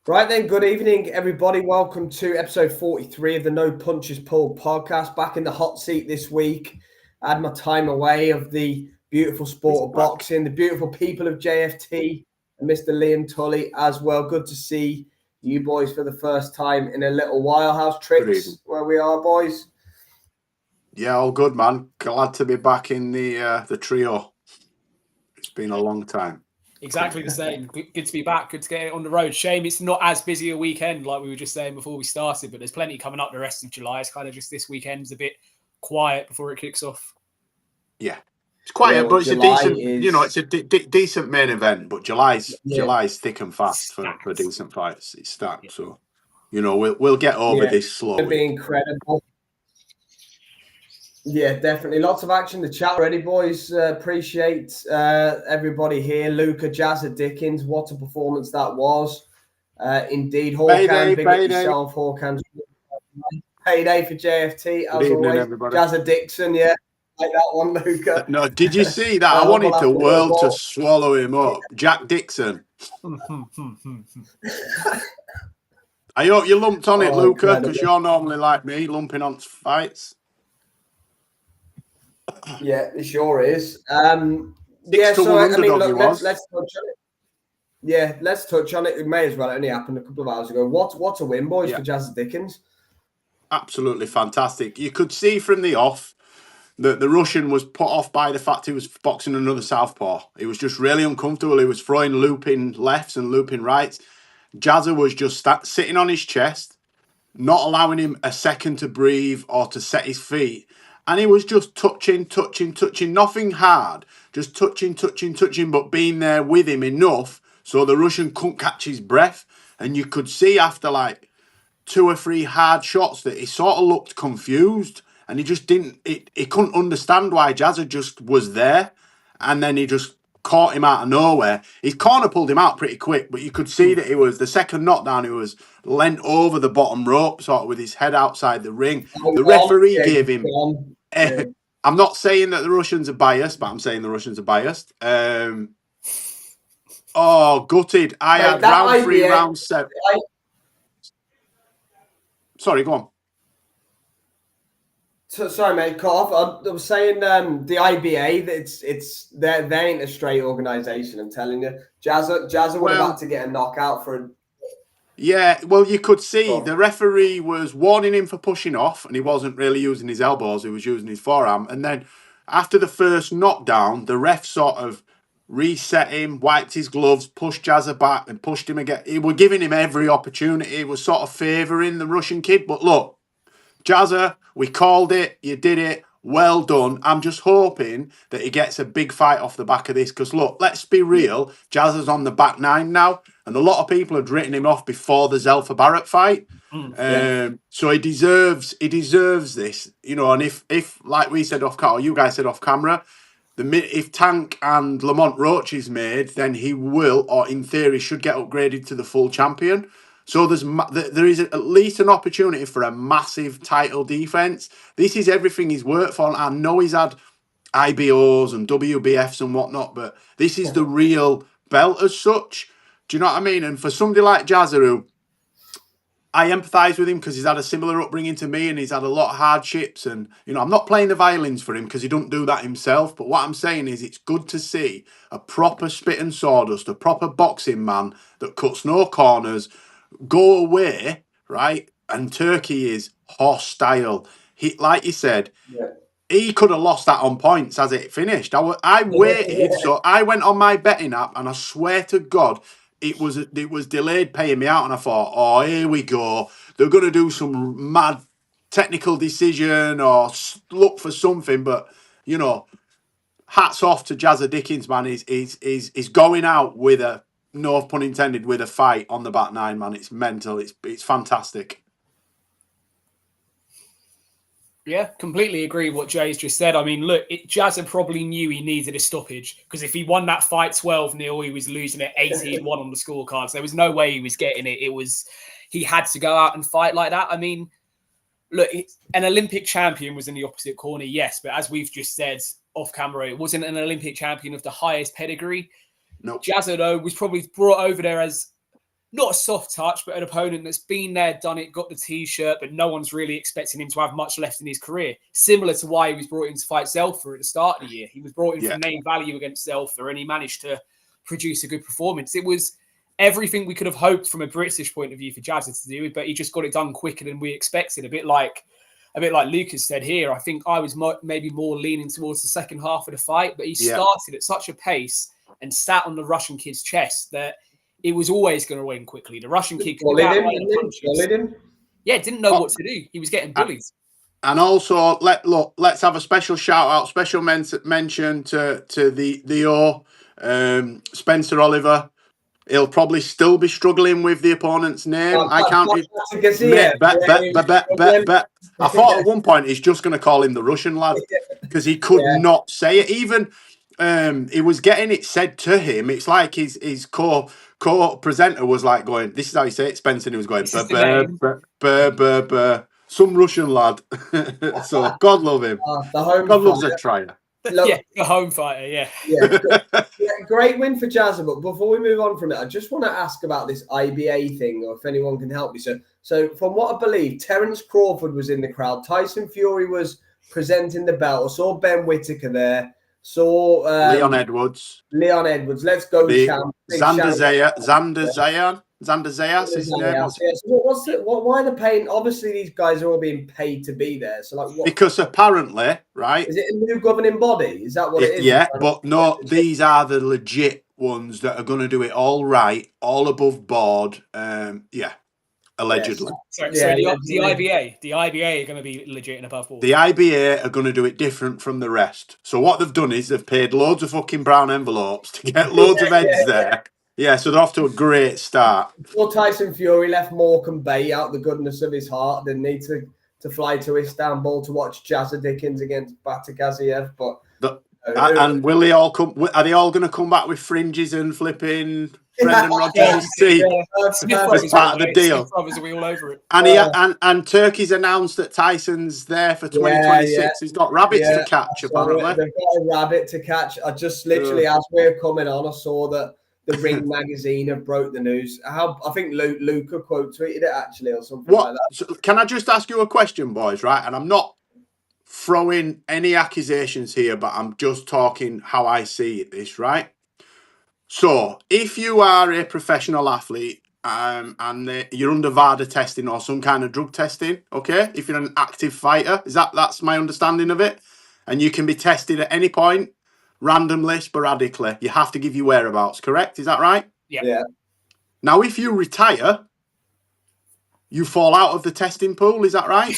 Right then, good evening, everybody. Welcome to episode 43 of the No Punches Pulled podcast. Back in the hot seat this week. I had my time away of the beautiful sport of boxing, the beautiful people of JFT, and Mr. Liam Tully as well. Good to see you boys for the first time in a little while. How's Tricks where we are, boys? Yeah, all good, man. Glad to be back in the trio. It's been a long time. Exactly the same. Good to be back. Good to get it on the road. Shame it's not as busy a weekend like we were just saying before we started, but there's plenty coming up the rest of July. It's kind of just this weekend's a bit quiet before it kicks off. Yeah, it's quiet, well, but it's July a decent, it's a decent main event. But July's thick and fast for decent fights. It's stacked, so we'll get over this slowly. It'll be incredible. Yeah, definitely. Lots of action to chat already, boys. Appreciate everybody here. Luca, Jazza Dickens, what a performance that was. Indeed, Hawkan, big up yourself, Hawkan. Payday for JFT, as always. Everybody. Jazza Dixon, yeah. Like that one, Luca. No, did you see that? I wanted the world to swallow him up. Jack Dixon. I hope you lumped on it, Luca, because you're normally like me, lumping on fights. Yeah, it sure is. Let's touch on it. Yeah, let's touch on it. It may as well. It only happened a couple of hours ago. What a win, boys, for Jazza Dickens. Absolutely fantastic. You could see from the off that the Russian was put off by the fact he was boxing another southpaw. He was just really uncomfortable. He was throwing looping lefts and looping rights. Jazza was just sitting on his chest, not allowing him a second to breathe or to set his feet. And he was just touching, nothing hard, just touching, but being there with him enough so the Russian couldn't catch his breath. And you could see after like 2 or 3 hard shots that he sort of looked confused and he just he couldn't understand why Jazza just was there. And then he just caught him out of nowhere. His corner pulled him out pretty quick, but you could see that he was, the second knockdown, he was leant over the bottom rope, sort of with his head outside the ring. The referee gave him... I'm not saying that the Russians are biased, but I'm saying the Russians are biased. Gutted. I had round 3, round 7. Sorry, go on. Sorry, mate, cut off. I was saying the IBA, they ain't a straight organisation, I'm telling you. Jazza was about to get a knockout for a... Yeah, well, you could see the referee was warning him for pushing off, and he wasn't really using his elbows, he was using his forearm. And then after the first knockdown, the ref sort of reset him, wiped his gloves, pushed Jazza back and pushed him again. He was giving him every opportunity. He was sort of favouring the Russian kid. But look, Jazza, we called it, you did it, well done. I'm just hoping that he gets a big fight off the back of this. Because look, let's be real, Jazza's on the back 9 now. And a lot of people had written him off before the Zelfa Barrett fight. So he deserves this, and if like we said off camera, or you guys said off camera, if Tank and Lamont Roach is made, then he will, or in theory, should get upgraded to the full champion. So there is at least an opportunity for a massive title defense. This is everything he's worked for. I know he's had IBOs and WBFs and whatnot, but this is the real belt as such. Do you know what I mean? And for somebody like Jazza, who I empathise with him because he's had a similar upbringing to me and he's had a lot of hardships. And, I'm not playing the violins for him because he don't do that himself. But what I'm saying is it's good to see a proper spit and sawdust, a proper boxing man that cuts no corners, go away, right? And Turkey is hostile. Like you said, he could have lost that on points as it finished. I waited, so I went on my betting app and I swear to God, it was delayed paying me out, and I thought, oh, here we go. They're going to do some mad technical decision or look for something. But, hats off to Jazza Dickens, man. He's going out with a, no pun intended, with a fight on the back 9, man. It's mental. It's fantastic. Yeah, completely agree with what Jay's just said. I mean, look, Jazza probably knew he needed a stoppage because if he won that fight 12-0, he was losing it 18-1 on the scorecards. There was no way he was getting it. He had to go out and fight like that. I mean, look, an Olympic champion was in the opposite corner, yes, but as we've just said off camera, it wasn't an Olympic champion of the highest pedigree. No. Jazza, though, was probably brought over there as not a soft touch, but an opponent that's been there, done it, got the T-shirt, but no one's really expecting him to have much left in his career. Similar to why he was brought in to fight Zelfa at the start of the year. He was brought in for name value against Zelfa, and he managed to produce a good performance. It was everything we could have hoped from a British point of view for Jazza to do, but he just got it done quicker than we expected. A bit like Lucas said here. I think I was maybe more leaning towards the second half of the fight, but he started at such a pace and sat on the Russian kid's chest that it was always going to win quickly. The Russian kid could didn't know what to do. He was getting bullied. And also, let's have a special shout out, special mention to the Spencer Oliver. He'll probably still be struggling with the opponent's name. I can't. I thought at one point he's just going to call him the Russian lad because he could not say it. Even he was getting it said to him. It's like his co-presenter was like going, "This is how you say it, Spencer." And he was going, some Russian lad. So God love him. God loves a trier. The home fighter, great win for Jazza. But before we move on from it, I just want to ask about this IBA thing, or if anyone can help me. So from what I believe, Terence Crawford was in the crowd. Tyson Fury was presenting the belt. I saw Ben Whittaker there. Saw Leon Edwards. Let's go, champ. Xander Zayas, his name. So why are they paying? Obviously, these guys are all being paid to be there. So, like, what? Because apparently, right? Is it a new governing body? Is that what it is? Yeah, but no, these are the legit ones that are going to do it all right, all above board. Allegedly. So the IBA are going to be legit and above board. The IBA are going to do it different from the rest. So what they've done is they've paid loads of fucking brown envelopes to get loads of heads there. Yeah, so they're off to a great start. Before Tyson Fury left Morecambe Bay out the goodness of his heart, didn't need to fly to Istanbul to watch Jazza Dickens against Batakaziev. But and will they all come? Are they all going to come back with fringes and flipping Brendan Rodgers' team as part of the deal? Are we all over it? And Turkey's announced that Tyson's there for 2026. He's got rabbits to catch, apparently. They've got a rabbit to catch. I just literally, as we were coming on, I saw that the Ring magazine have broke the news. I think Luca quote tweeted it actually, or something like that. So can I just ask you a question, boys? Right, and I'm not throwing any accusations here, but I'm just talking how I see this. Right. So if you are a professional athlete and you're under VADA testing or some kind of drug testing, okay, if you're an active fighter, that's my understanding of it, and you can be tested at any point. Randomly, sporadically, you have to give your whereabouts, correct? Is that right? Yeah. Now, if you retire, you fall out of the testing pool, is that right?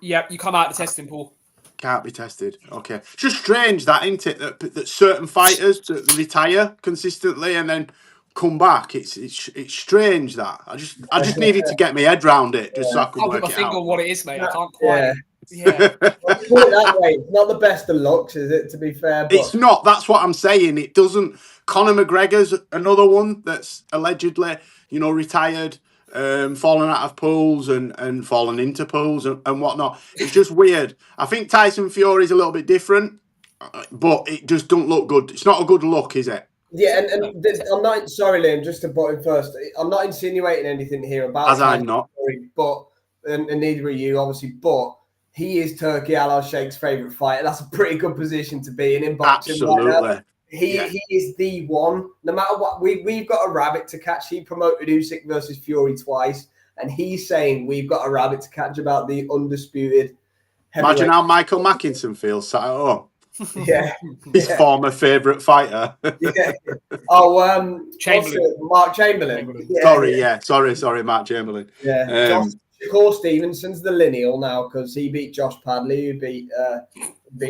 Yeah, you come out of the testing pool. Can't be tested. Okay. It's just strange that, isn't it? That certain fighters that retire consistently and then come back. It's strange that. I just needed to get my head around it just so I could work it out. I think on what it is, mate. I can't quite. Yeah. Put it that way. It's not the best of looks, is it, to be fair? But... It's not. That's what I'm saying. It doesn't. Conor McGregor's another one that's allegedly, retired, fallen out of pools and fallen into pools and whatnot. It's just weird. I think Tyson Fury's a little bit different, but it just don't look good. It's not a good look, is it? Yeah, and I'm not... Sorry, Liam, just to put it first. I'm not insinuating anything here about... As I'm not. Fury, but, and neither are you, obviously, but... He is Turki Al-Sheikh's favourite fighter. That's a pretty good position to be in boxing. Absolutely. He is the one. No matter what, we've got a rabbit to catch. He promoted Usyk versus Fury twice, and he's saying we've got a rabbit to catch about the undisputed heavyweight. Imagine how Michael Mackinson feels sat at home. Yeah. His former favourite fighter. Yeah. Oh, Chamberlain. Mark Chamberlain. Yeah. Sorry, Mark Chamberlain. Yeah. Shakur Stevenson's the lineal now because he beat Josh Padley, who beat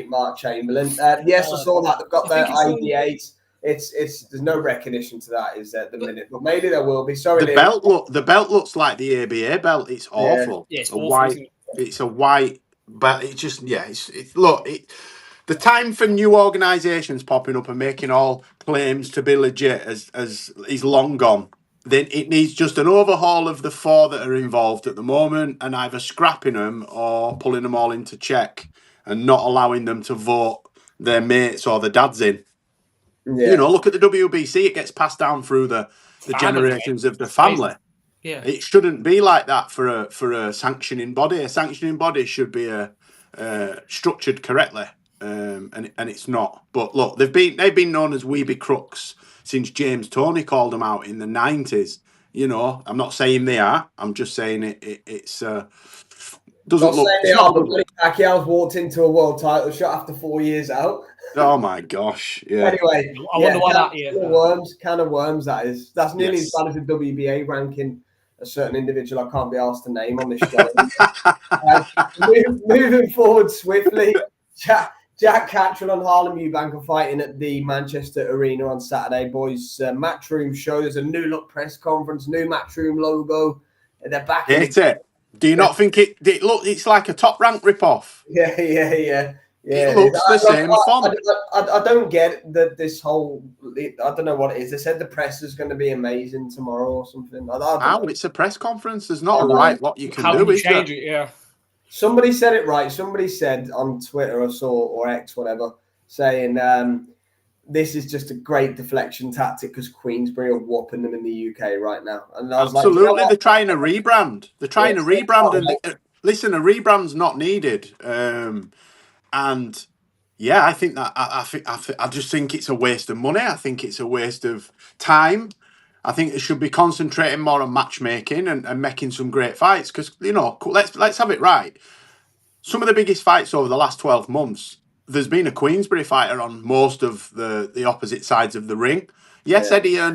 Mark Chamberlain. Yes, I saw that. They've got their IDAs. It's there's no recognition to that, is there, at the minute? But maybe there will be. Sorry, the belt looks like the ABA belt. It's awful. Yeah, it's awful, white. It's a white belt. It's just the time for new organisations popping up and making all claims to be legit as is long gone. Then it needs just an overhaul of the four that are involved at the moment and either scrapping them or pulling them all into check and not allowing them to vote their mates or the dads in. Yeah. Look at the WBC. It gets passed down through the the generations of the family. Yeah, it shouldn't be like that for a sanctioning body. A sanctioning body should be structured correctly, and it's not. But look, they've been known as Weeby Crooks since James Toney called them out in the 90s. You know, I'm not saying they are. I'm just saying it's doesn't look. It's not good. Pacquiao's walked into a world title shot after 4 years out. Oh my gosh! Yeah. Anyway, I wonder why that. Can of worms. That is. That's nearly as bad as the WBA ranking a certain individual I can't be asked to name on this show. Moving forward swiftly, Jack Catterall and Harlem Eubank are fighting at the Manchester Arena on Saturday, boys. Matchroom show. There's a new look press conference, new Matchroom logo. They're back. Hate it. Do you not think it look? It's like a Top Rank ripoff. Yeah. It looks the same font. I don't get this whole. I don't know what it is. They said the press is going to be amazing tomorrow or something. It's a press conference. There's not a right what you can do. How can you change it? Yeah. Somebody said it right. Somebody said on Twitter or X, whatever, saying this is just a great deflection tactic because Queensbury are whooping them in the UK right now. And I was absolutely, like, you know, they're trying to rebrand. They're trying to rebrand, and listen, a rebrand's not needed. And yeah, I think that I just think it's a waste of money. I think it's a waste of time. I think they should be concentrating more on matchmaking and making some great fights. Because let's have it right. Some of the biggest fights over the last 12 months, there's been a Queensbury fighter on most of the opposite sides of the ring. Yes, yeah. Eddie Hearn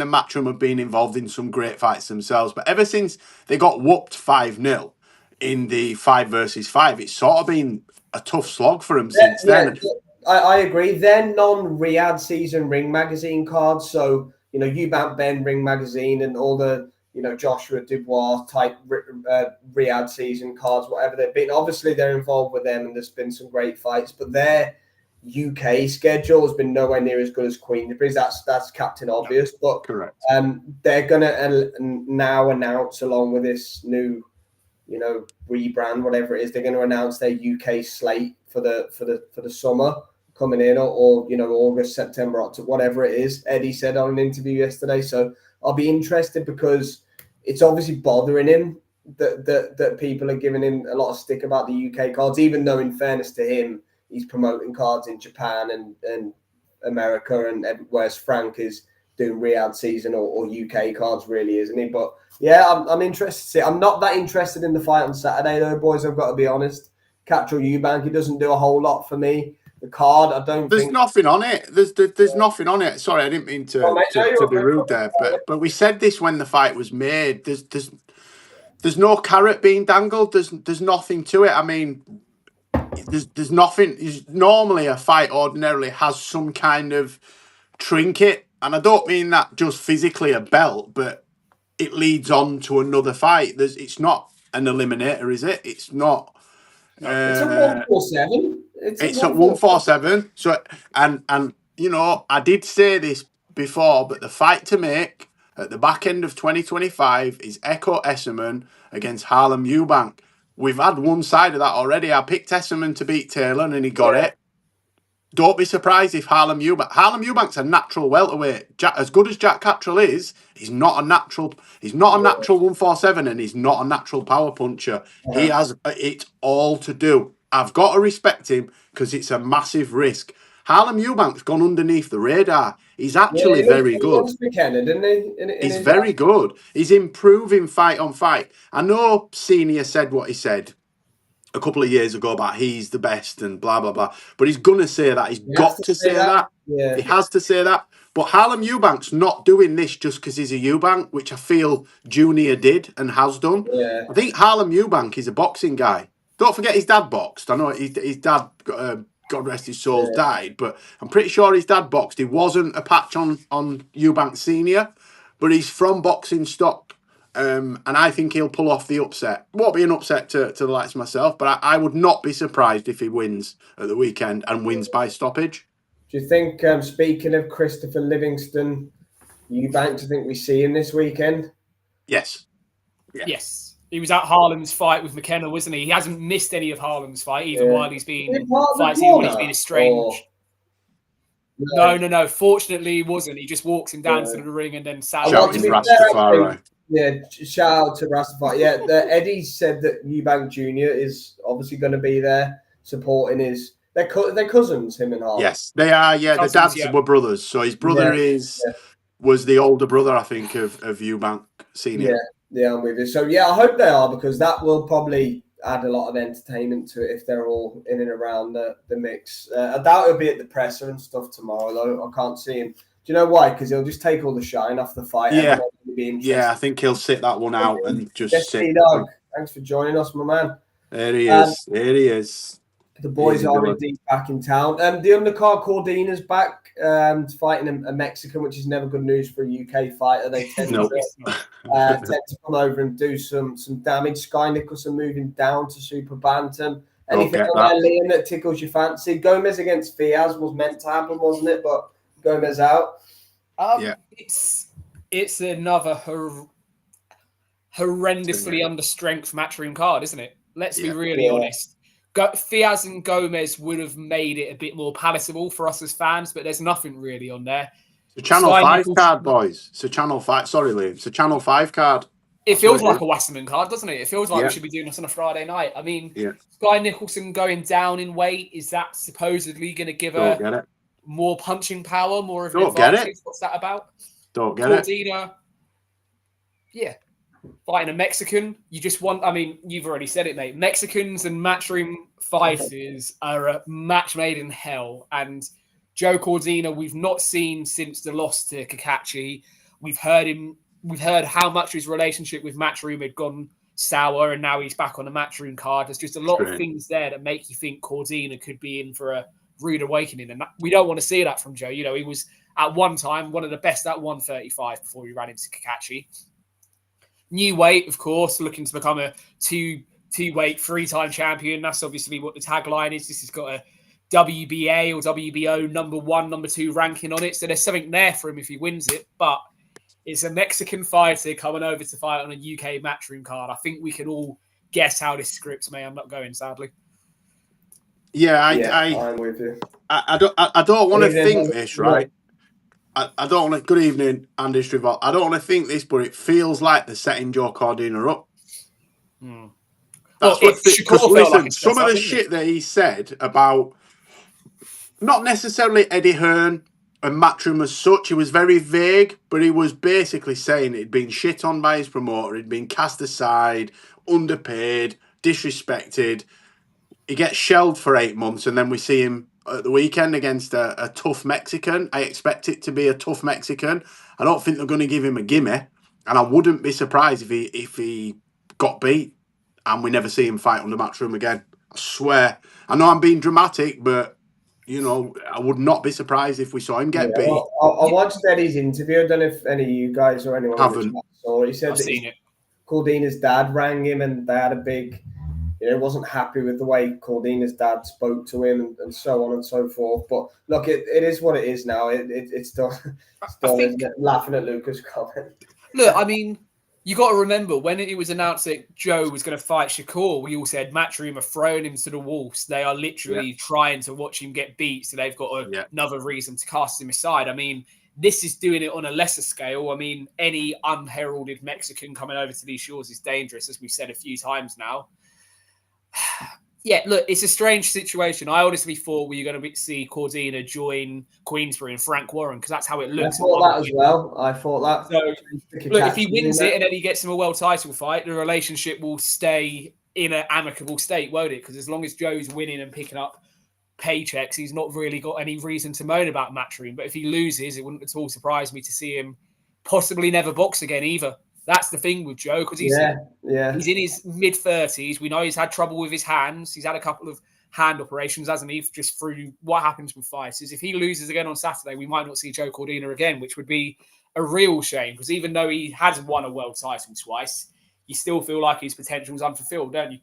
and Matchroom have been involved in some great fights themselves, but ever since they got whooped 5-0 in the 5 versus 5, it's sort of been a tough slog for them since then. I agree. They're non-Riyadh season Ring magazine cards, so Eubank Ben Ring magazine and all the Joshua Dubois type Riyadh season cards, whatever they've been. Obviously, they're involved with them, and there's been some great fights, but their UK schedule has been nowhere near as good as Queensbury's. That's Captain Obvious, but correct. They're gonna now announce along with this new rebrand, whatever it is, they're going to announce their UK slate for the summer coming in, or August, September, October, whatever it is. Eddie said on an interview yesterday. So I'll be interested because it's obviously bothering him that people are giving him a lot of stick about the UK cards, even though in fairness to him, he's promoting cards in Japan and America, and whereas Frank is doing Riyadh season or UK cards, really, isn't he? But yeah, I'm interested to see. I'm not that interested in the fight on Saturday, though, boys. I've got to be honest. Catterall Eubank, he doesn't do a whole lot for me. The card, I don't. There's nothing on it. There's nothing on it. Sorry, I didn't mean to be rude there, but we said this when the fight was made. There's no carrot being dangled. There's nothing to it. I mean, there's nothing. Normally, a fight ordinarily has some kind of trinket, and I don't mean that just physically a belt, but it leads on to another fight. It's not an eliminator, is it? It's not. It's a 147. It's at 147. So, and I did say this before, but the fight to make at the back end of 2025 is Echo Esserman against Harlem Eubank. We've had one side of that already. I picked Esserman to beat Taylor, and he got it. Don't be surprised if Harlem Eubank's a natural welterweight. As good as Jack Catterall is, he's not a natural 147, and he's not a natural power puncher. Yeah. He has it all to do. I've got to respect him because it's a massive risk. Harlem Eubank's gone underneath the radar. He's actually very good. He's very good. He's improving fight on fight. I know Senior said what he said a couple of years ago about he's the best and blah, blah, blah. But he's going to say that. He's got to say that. Yeah. He has to say that. But Harlem Eubank's not doing this just because he's a Eubank, which I feel Junior did and has done. Yeah. I think Harlem Eubank is a boxing guy. Don't forget his dad boxed. I know his dad, God rest his soul, died, but I'm pretty sure his dad boxed. He wasn't a patch on Eubank Senior, but he's from boxing stock. And I think he'll pull off the upset. Won't be an upset to the likes of myself, but I would not be surprised if he wins at the weekend and wins by stoppage. Do you think, speaking of Christopher Livingston, Eubank, do you think we see him this weekend? Yes. Yeah. Yes. He was at Harlem's fight with McKenna, wasn't he? He hasn't missed any of Harlem's fight, even while he's been fighting, when he's been estranged. No. Fortunately, he wasn't. He just walks him down to the ring and then Shouting Rastafari. Yeah, shout out to Rastafari. Yeah, Eddie said that Eubank Jr. is obviously going to be there supporting his. They're cousins, him and Harlem. Yes, they are. Yeah, the dads were brothers. So his brother was the older brother, I think, of Eubank Senior. Yeah, I'm with you. So yeah, I hope they are, because that will probably add a lot of entertainment to it if they're all in and around the mix. I doubt he'll be at the presser and stuff tomorrow, though. I can't see him. Do you know why? Because he'll just take all the shine off the fight. Yeah, I think he'll sit that one out and just sit. Dog, thanks for joining us, my man. There he is. The boys are indeed back in town. The undercard Cordina's back, fighting a Mexican, which is never good news for a UK fighter. They tend to come over and do some damage. Sky Nicholson moving down to Super Bantam. Anything on there, Liam, that tickles your fancy? Gomez against Fiaz was meant to happen, wasn't it? But Gomez out. It's another horrendously understrength matchroom card, isn't it? Let's be really honest. Fiaz and Gomez would have made it a bit more palatable for us as fans, but there's nothing really on there. It's a Channel 5 card, boys. It's a Channel 5. Sorry, Liam. It's a Channel 5 card. It feels like a Wasserman card, doesn't it? It feels like we should be doing this on a Friday night. I mean, Sky Nicholson going down in weight, is that supposedly going to give her more punching power, more of an advantage? What's that about? Don't get it. Cordina, fighting a Mexican. You just want, I mean, you've already said it, mate. Mexicans and matchroom fighters are a match made in hell. And Joe Cordina, we've not seen since the loss to Kakachi. We've heard how much his relationship with matchroom had gone sour, and now he's back on the matchroom card. There's just a lot of things there that make you think Cordina could be in for a rude awakening. And we don't want to see that from Joe. You know, he was at one time one of the best at 135 before he ran into Kakachi. New weight, of course, looking to become a two-weight, three-time champion. That's obviously what the tagline is. This has got a WBA or WBO number 1, number 2 ranking on it. So there's something there for him if he wins it. But it's a Mexican fighter coming over to fight on a UK matchroom card. I think we can all guess how this script may end up going, sadly. Yeah, I'm with you. I don't want to think this, right? I don't want to. Good evening, Andy Strivol. I don't want to think this, but it feels like they're setting Joe Cordina up. That's because listen, some of the shit that he said about not necessarily Eddie Hearn and matchroom as such, he was very vague, but he was basically saying he'd been shit on by his promoter, he'd been cast aside, underpaid, disrespected. He gets shelled for 8 months, and then we see him at the weekend against a tough Mexican. I expect it to be a tough Mexican. I don't think they're going to give him a gimme, and I wouldn't be surprised if he got beat and we never see him fight under matchroom again. I swear. I know I'm being dramatic, but you know, I would not be surprised if we saw him get beat. Well, I watched Eddie's interview. I don't know if any of you guys or anyone saw. He said Cordina's dad rang him, and they had a big. You know, wasn't happy with the way Cordina's dad spoke to him, and so on and so forth. But look, it is what it is now. It's still isn't it? Laughing at Lucas' comment. Look, I mean, you got to remember when it was announced that Joe was going to fight Shakur, we all said matchroom are throwing him to the wolves. They are literally trying to watch him get beat, so they've got another reason to cast him aside. I mean, this is doing it on a lesser scale. I mean, any unheralded Mexican coming over to these shores is dangerous, as we've said a few times now. Yeah, look, it's a strange situation. I honestly thought we were going to see Cordina join Queensbury and Frank Warren, because that's how it looks. I thought that as well. I thought that. So, look, if he wins it and then he gets him a world title fight, the relationship will stay in an amicable state, won't it? Because as long as Joe's winning and picking up paychecks, he's not really got any reason to moan about matchroom. But if he loses, it wouldn't at all surprise me to see him possibly never box again either. That's the thing with Joe, because he's in his mid-30s. We know he's had trouble with his hands. He's had a couple of hand operations, hasn't he, just through what happens with fights. If he loses again on Saturday, we might not see Joe Cordina again, which would be a real shame, because even though he has won a world title twice, you still feel like his potential is unfulfilled, don't you?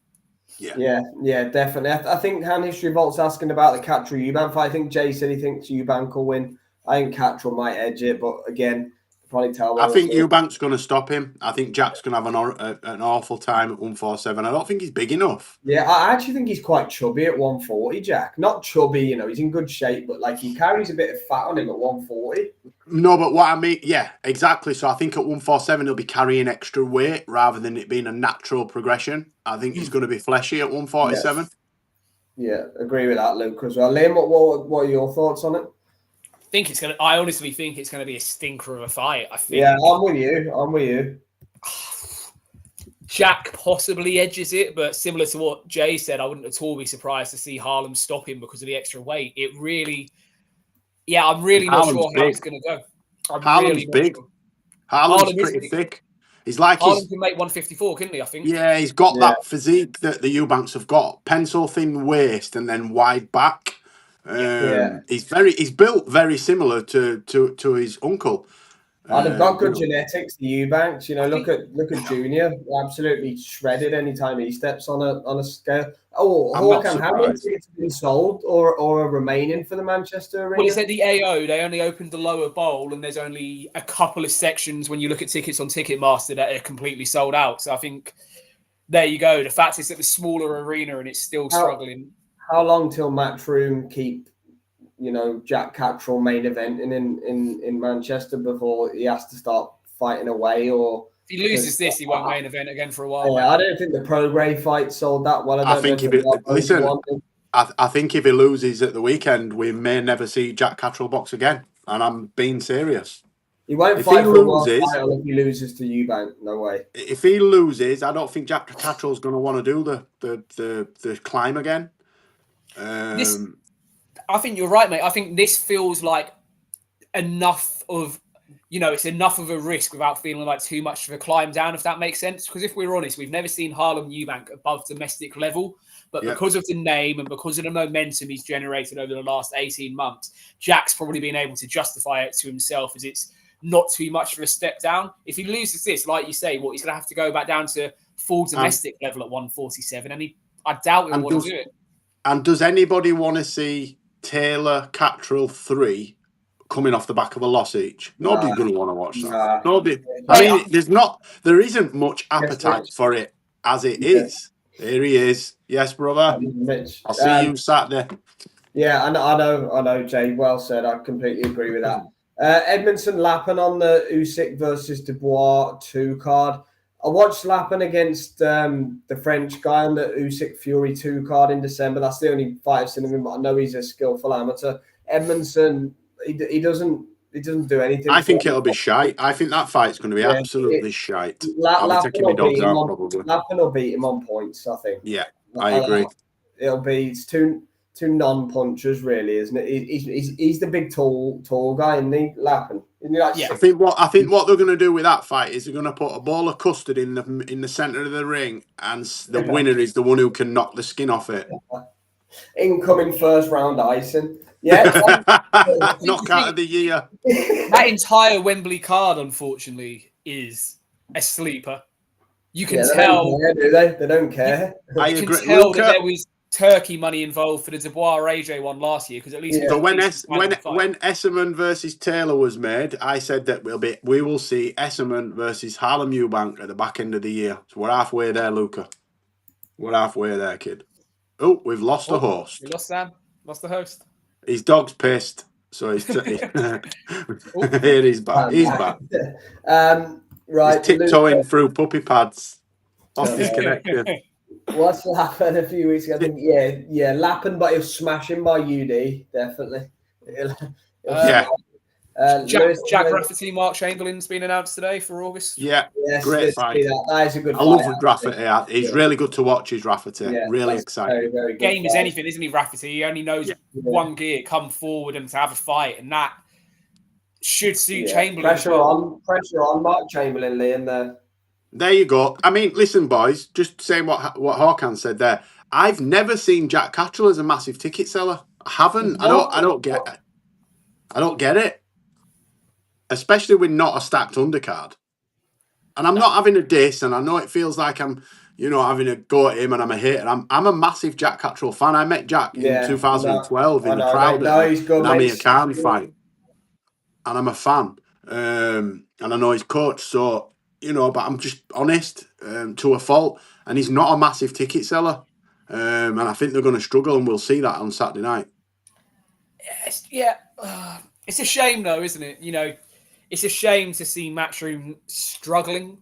Yeah, definitely. I think Han History Vault's asking about the Catterall Eubank fight. I think Jay said he thinks Eubank will win. I think Catterall might edge it, but again, probably tell. I think Eubank's going to stop him. I think Jack's going to have an awful time at 147. I don't think he's big enough. Yeah, I actually think he's quite chubby at 140, Jack. Not chubby, he's in good shape, but like he carries a bit of fat on him at 140. No, but what I mean, yeah, exactly. So I think at 147 he'll be carrying extra weight rather than it being a natural progression. I think he's going to be fleshy at 147. Yeah, agree with that, Luke, as well. Liam, what are your thoughts on it? I honestly think it's going to be a stinker of a fight. I think. Yeah, I'm with you. Jack possibly edges it, but similar to what Jay said, I wouldn't at all be surprised to see Harlem stop him because of the extra weight. I'm really not sure how it's going to go. Harlem's big. Sure. Harlem's pretty thick. He's like Harlem can make 154, couldn't he? I think. Yeah, he's got that physique that the Eubanks have got: pencil thin waist and then wide back. He's built very similar to his uncle. And they've got good genetics, the Eubanks. Look at Junior, absolutely shredded anytime he steps on a scale. Oh, Hawken, how many tickets have been sold or are remaining for the Manchester Arena? Well, it's at the AO. They only opened the lower bowl, and there's only a couple of sections when you look at tickets on Ticketmaster that are completely sold out. So I think there you go. The fact is at the smaller arena and it's still struggling. How long till Matchroom keep Jack Catterall main eventing in Manchester before he has to start fighting away? Or if he loses this, he won't main event again for a while. Yeah, I don't think the Prograis fight sold that well. I think if he loses at the weekend, we may never see Jack Catterall box again. And I'm being serious. He won't fight for a world title if he loses to Eubank. No way. If he loses, I don't think Jack Catterall's going to want to do the climb again. I think you're right, mate. I think this feels like enough of, it's enough of a risk without feeling like too much of a climb down, if that makes sense. Because if we're honest, we've never seen Harlem Eubank above domestic level. But because of the name and because of the momentum he's generated over the last 18 months, Jack's probably been able to justify it to himself as it's not too much of a step down. If he loses this, like you say, he's going to have to go back down to full domestic level at 147. And I doubt he'll want to do it. And does anybody want to see Taylor Catterall 3 coming off the back of a loss each? Nobody's going to want to watch that. Nobody. I mean, there isn't much appetite for it as it is. Here he is. Yes, brother. Mitch. I'll see you Saturday. Yeah, I know, Jay. Well said. I completely agree with that. Edmondson Lappin on the Usyk versus Dubois 2 card. I watched Lappin against the French guy on the Usyk Fury 2 card in December. That's the only fight I've seen of him, but I know he's a skillful amateur. Edmondson, he doesn't do anything. I think it'll be shite. I think that fight's going to be absolutely shite. I'll be taking my dogs out probably. Lappin will beat him on points, I think. Yeah, I agree. It's two non-punchers, really, isn't it? He's the big tall guy, isn't he? Lappin. I think what they're going to do with that fight is they're going to put a ball of custard in the center of the ring, and the winner is the one who can knock the skin off it. Incoming first round icing. Yeah, knockout of the year. That entire Wembley card, unfortunately, is a sleeper. You can tell. Don't care, do they? They don't care. You can tell that there was turkey money involved for the Dubois AJ one last year, because at least so when Esserman versus Taylor was made, I said that we will see Esserman versus Harlem Eubank at the back end of the year. So we're halfway there, Luca. We're halfway there, kid. Oh, we've lost the host. We lost Sam. Lost the host. His dog's pissed, so he's here. He's back. He's back. Right, he's tiptoeing through puppy pads off his connection. What's Lappin a few weeks ago? I think, yeah, Lappin, but he'll smash him by UD, definitely. Jack Rafferty, Mark Chamberlain's been announced today for August. Yeah, great fight. That is a good fight. I love Rafferty. He's really good to watch, is Rafferty. Really exciting. Very, very good game is anything, isn't he, Rafferty? He only knows one gear, come forward and to have a fight, and that should suit Chamberlain. Pressure on Mark Chamberlain, Liam, there. There you go. I mean, listen, boys, just saying what Hawken said there. I've never seen Jack Catterall as a massive ticket seller. I haven't. I don't get it. I don't get it. Especially with not a stacked undercard. And I'm not having a diss, and I know it feels like I'm, having a go at him and I'm a hater. I'm a massive Jack Catterall fan. I met Jack in 2012 in the crowd at the Amir Khan fight. And I'm a fan. and I know he's coach, so but I'm just honest to a fault, and he's not a massive ticket seller, and I think they're going to struggle, and we'll see that on Saturday night. It's a shame though, isn't it? It's a shame to see Matchroom struggling.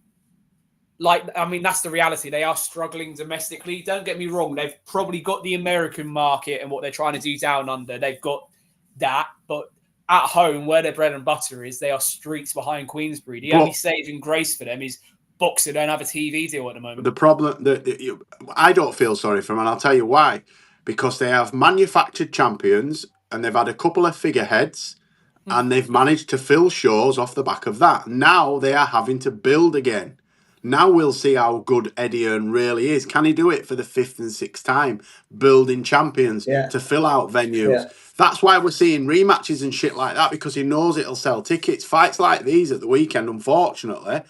That's the reality. They are struggling domestically. Don't get me wrong. They've probably got the American market and what they're trying to do down under. They've got that. But at home, where their bread and butter is, they are streets behind Queensbury. The only saving grace for them is Boxer don't have a TV deal at the moment. The problem I don't feel sorry for them, and I'll tell you why. Because they have manufactured champions and they've had a couple of figureheads and they've managed to fill shows off the back of that. Now they are having to build again. Now we'll see how good Eddie Hearn really is. Can he do it for the 5th and 6th time? Building champions to fill out venues. Yeah. That's why we're seeing rematches and shit like that, because he knows it'll sell tickets. Fights like these at the weekend, unfortunately,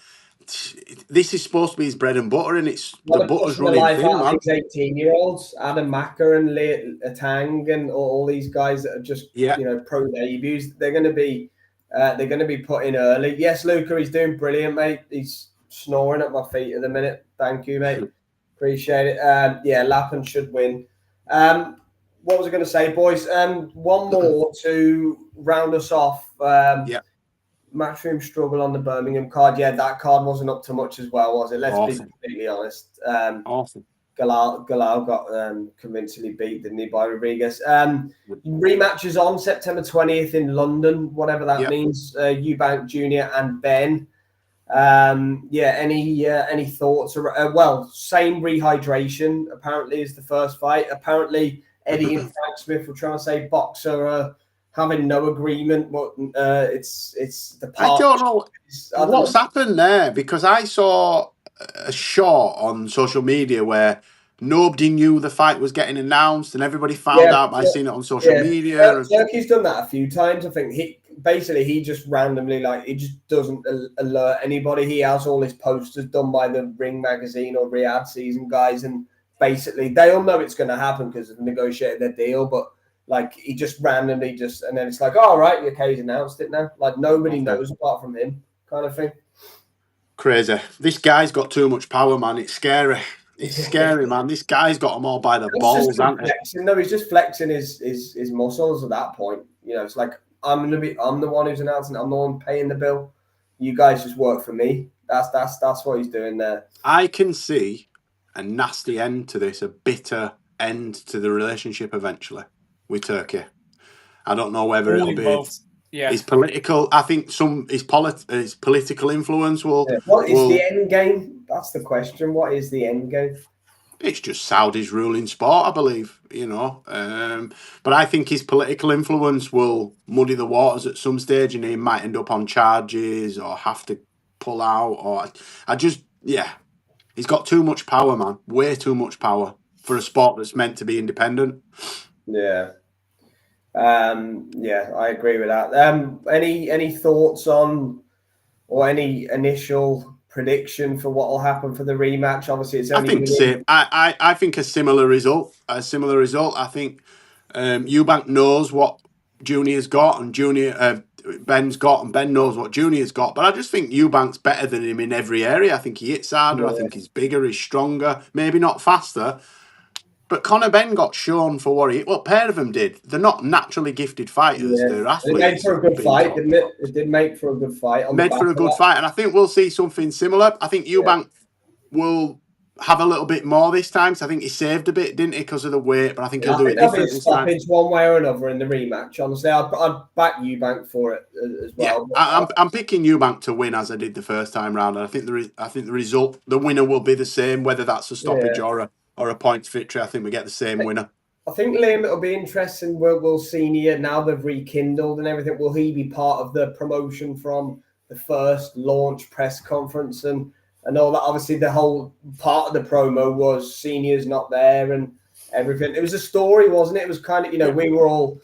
this is supposed to be his bread and butter, and it's the butter's running thin, man. These 18-year-olds, Adam Macker and Lee Atang and all these guys that are just pro debuts, they're going to be put in early. Yes, Luca, he's doing brilliant, mate. He's snoring at my feet at the minute. Thank you, mate. Appreciate it. Lappin should win. What was I going to say, boys? One more to round us off. Matchroom struggle on the Birmingham card. Yeah, that card wasn't up to much as well, was it? Let's be completely honest. Awesome. Galal got convincingly beat, didn't he, by Rodriguez? Rematches on September 20th in London, whatever that means. Eubank Jr. and Ben. Any thoughts? Same rehydration apparently is the first fight. Apparently Eddie and Frank Smith were trying to say Boxer having no agreement, but it's the part. I don't know what's happened there, because I saw a shot on social media where nobody knew the fight was getting announced, and everybody found out by seeing it on social media. Turkey's done that a few times. I think he just randomly, he just doesn't alert anybody. He has all his posters done by the Ring magazine or Riyadh season guys, and basically they all know it's going to happen because they've negotiated their deal, but he just randomly and then it's all right, okay, he's announced it now. Nobody knows apart from him, kind of thing. Crazy. This guy's got too much power, man. It's scary. It's scary, man. This guy's got them all by the balls, hasn't he? No, he's just flexing his muscles at that point. It's I'm the one who's announcing it. I'm the one paying the bill. You guys just work for me. That's what he's doing there. I can see a nasty end to this, a bitter end to the relationship eventually with Turkey. I don't know whether it'll be his political. I think his political influence will. What is the end game? That's the question. What is the end game? It's just Saudi's ruling sport, I believe. But I think his political influence will muddy the waters at some stage, and he might end up on charges or have to pull out. Or he's got too much power, man. Way too much power for a sport that's meant to be independent. Yeah. I agree with that. Any thoughts on or any initial prediction for what will happen for the rematch? Obviously, it's only I think a similar result. I think Eubank knows what Junior's got, and Ben's got, and Ben knows what Junior's got. But I just think Eubank's better than him in every area. I think he hits harder. I think he's bigger. He's stronger. Maybe not faster. But Conor Benn got shown for what a pair of them did. They're not naturally gifted fighters. Yeah. They're athletes. It made for a good fight, didn't it? It did make for a good fight. And I think we'll see something similar. I think Eubank will have a little bit more this time. So I think he saved a bit, didn't he, because of the weight? But I think he'll do it different this time. It's one way or another in the rematch. Honestly, I'd back Eubank for it as well. Yeah, I'm picking Eubank to win as I did the first time round. And I think the result, the winner will be the same, whether that's a stoppage or a points victory. I think we get the same winner. I think, Liam, it'll be interesting. Will Senior, now they've rekindled and everything, will he be part of the promotion from the first launch press conference and all that? Obviously, the whole part of the promo was Senior's not there and everything. It was a story, wasn't it? It was kind of, we were all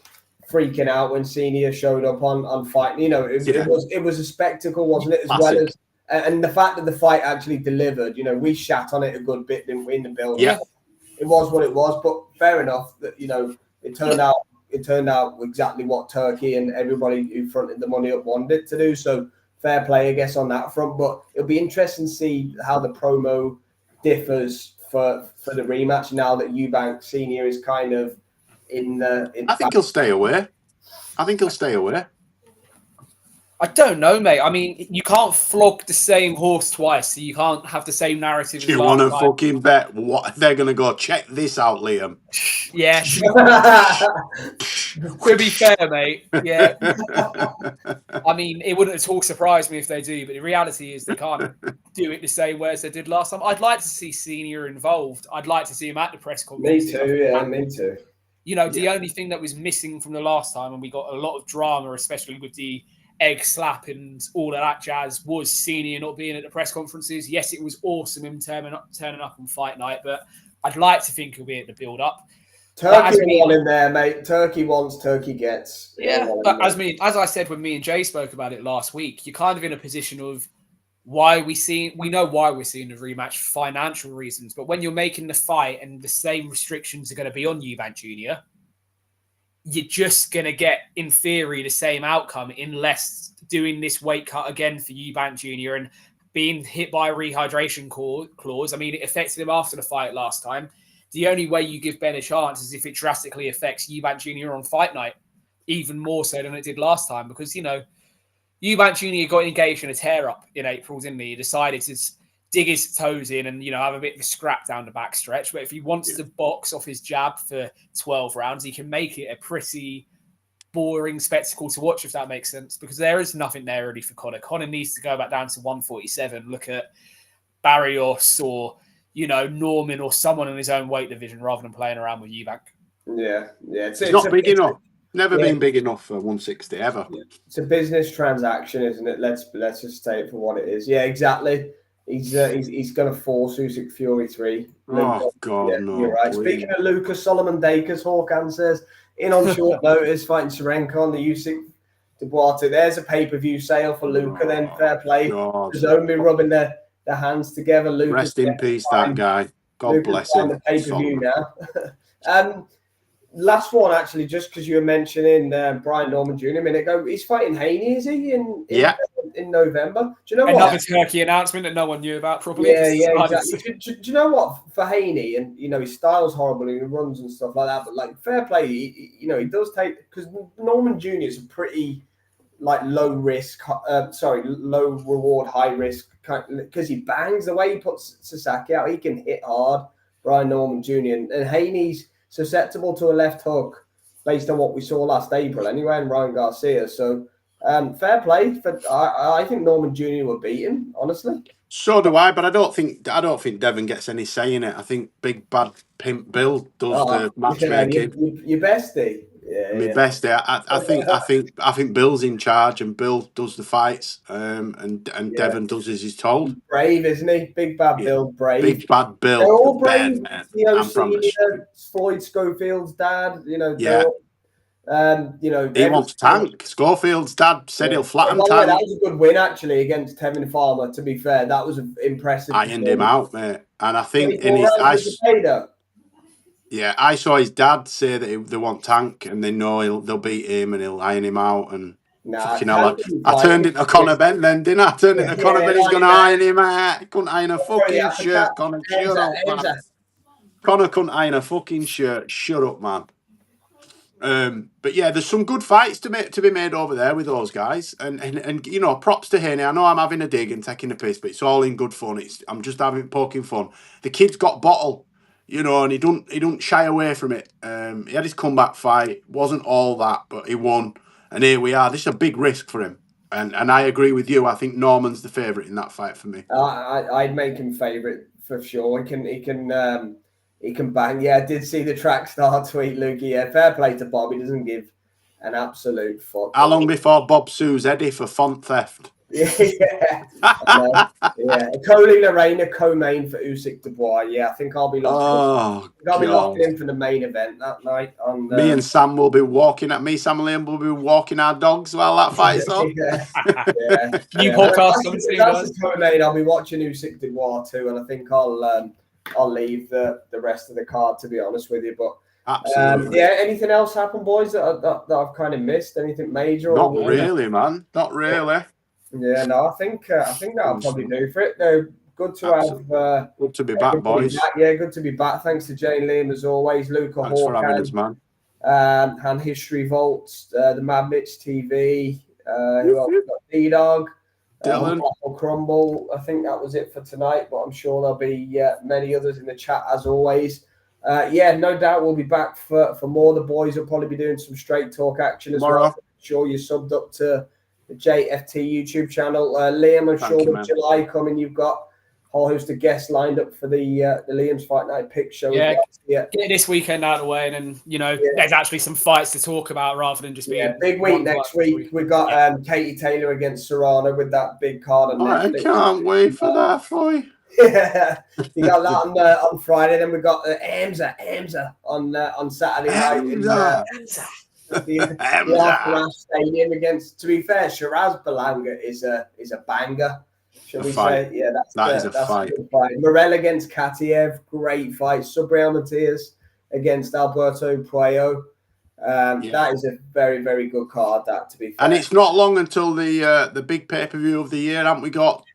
freaking out when Senior showed up on fight. It was a spectacle, wasn't it? Well as. And the fact that the fight actually delivered, we shat on it a good bit, didn't we, in the build? Yeah. It was what it was, but fair enough that, it turned out exactly what Turkey and everybody who fronted the money up wanted it to do. So fair play, I guess, on that front. But it'll be interesting to see how the promo differs for the rematch now that Eubank Senior is kind of in the. I think he'll stay away. I don't know, mate. I mean, you can't flog the same horse twice, so you can't have the same narrative. Do you want to fucking bet what they're going to go? Check this out, Liam. Yeah. To be fair, mate. Yeah. I mean, it wouldn't at all surprise me if they do, but the reality is they can't do it the same way as they did last time. I'd like to see Senior involved. I'd like to see him at the press conference. Me too. Yeah, me too. You know, the only thing that was missing from the last time, and we got a lot of drama, especially with the egg slap and all of that jazz, was Senior not being at the press conferences. Yes, it was awesome him turning up on fight night, but I'd like to think he'll be at the build-up. Turkey won in there, mate. Turkey wants, Turkey gets. Yeah, but as I said when me and Jay spoke about it last week, you're kind of in a position of we know why we're seeing the rematch, financial reasons, but when you're making the fight and the same restrictions are going to be on Eubank Jr., you're just going to get, in theory, the same outcome unless doing this weight cut again for Eubank Jr. and being hit by a rehydration clause. I mean, it affected him after the fight last time. The only way you give Ben a chance is if it drastically affects Eubank Jr. on fight night, even more so than it did last time. Because, you know, Eubank Jr. got engaged in a tear-up in April, didn't he? He decided to dig his toes in and, you know, have a bit of a scrap down the back stretch. But if he wants to box off his jab for 12 rounds, he can make it a pretty boring spectacle to watch, if that makes sense, because there is nothing there really for Conor. Conor needs to go back down to 147, look at Barrios or, you know, Norman or someone in his own weight division rather than playing around with Eubank. Yeah. It's not big enough. Never been big enough for 160 ever. It's a business transaction, isn't it? Let's just say it for what it is. Yeah, exactly. He's going to force Usyk Fury 3. Oh, God, no. You're right. Please. Speaking of Lucas, Solomon Dakers, Hawkan says, in on short notice, fighting Serenko on the Usyk Dubois. There's a pay-per-view sale for Luca, then fair play. Zombie rubbing their hands together. Lucas, rest in peace, that guy. God Lucas bless him. The pay-per-view now. Last one, actually, just because you were mentioning Brian Norman Jr. a minute ago, he's fighting Haney, is he? In November. Do you know what? Another Turkey announcement that no one knew about, probably. Yeah, exactly. Do you know what? For Haney, and you know, his style's horrible and he runs and stuff like that, but like fair play, he does take, because Norman Jr. is a pretty like low reward, high risk, because he bangs the way he puts Sasaki out. He can hit hard, Brian Norman Jr. And Haney's susceptible to a left hook based on what we saw last April anyway, and Ryan Garcia. So fair play. I think Norman Jr. will beat him, honestly. So do I, but I don't think Devon gets any say in it. I think Big Bad Pimp Bill does the matchmaking. Your bestie. My bestie. I think Bill's in charge and Bill does the fights. And Devon does as he's told. Brave, isn't he? Big Bad Bill, brave. Big Bad Bill. They're all brave. Man. Floyd Schofield's dad, he wants Tank. Schofield's dad said he'll flatten Tank. That was a good win actually against Tevin Farmer. To be fair, that was impressive. Ironed him out, mate. And I think I saw his dad say that they want Tank, and they know they'll beat him and he'll iron him out. And fucking hell, I turned into Conor Benn then, didn't I? Conor Benn, he's going to iron him out. He couldn't iron a fucking shirt, Conor. Shut up, man. Conor couldn't iron a fucking shirt. Shut up, man. But yeah, there's some good fights to be made over there with those guys, and you know, props to Haney. I know I'm having a dig and taking a piss, but it's all in good fun. I'm just poking fun. The kid's got bottle, you know, and he don't shy away from it. He had his comeback fight, wasn't all that, but he won, and here we are. This is a big risk for him, and I agree with you. I think Norman's the favourite in that fight for me. I'd make him favourite for sure. He can bang. Yeah, I did see the track star tweet, Lukey. Yeah, fair play to Bob. He doesn't give an absolute fuck. How long before Bob sues Eddie for font theft? Yeah. Coley Lorraine, co-main for Usyk Dubois. Yeah, I think I'll be locked in for the main event that night. Me and Sam will be walking at Sam and Liam will be walking our dogs while that fight's on. You podcast on too, that's the co-main. I'll be watching Usyk Dubois too, and I think I'll leave the rest of the card, to be honest with you. But absolutely. Anything else happen, boys, that I've kind of missed? Anything major? Not really, man. Not really. Yeah, no, I think that'll probably do for it. No, good to have. Good to be back, boys. Yeah, good to be back. Thanks to Jane Liam as always. Luca Thanks for having us, Hawkeye, man. and History Vaults, the Mad Mitch TV. Who else? D-Dog, Dylan. Crumble. I think that was it for tonight, but I'm sure there'll be many others in the chat as always. Yeah, no doubt we'll be back for more. The boys will probably be doing some straight talk action as well. I'm sure you're subbed up to the JFT YouTube channel. Liam, I'm sure with July coming, you've got a whole host of guests lined up for the Liam's Fight Night Pick show. Yeah, get this weekend out of the way, and then there's actually some fights to talk about rather than just being big week next week. We've got Katie Taylor against Serrano with that big card on Netflix. I can't wait for that, boy. Yeah, you got that on Friday. Then we got Amza on Saturday night. The Stadium against. To be fair, Shiraz Belanga is a banger. Shall we say? Yeah, that's a fight. Morel against Katiev, great fight. Subriel Matias against Alberto Puello. That is a very, very good card. That, to be fair. And it's not long until the big pay-per-view of the year, haven't we got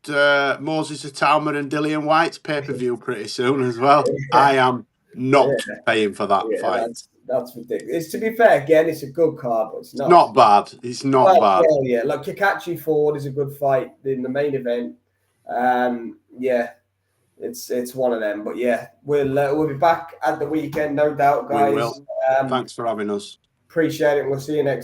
Moses Atama and Dillian White's pay-per-view pretty soon as well? I am not paying for that fight. That's ridiculous. To be fair, again, it's a good card, but it's not bad. It's not bad. Yeah, like Kakachi Ford is a good fight in the main event. It's one of them. But yeah, we'll be back at the weekend, no doubt, guys. We will. Thanks for having us. Appreciate it. We'll see you next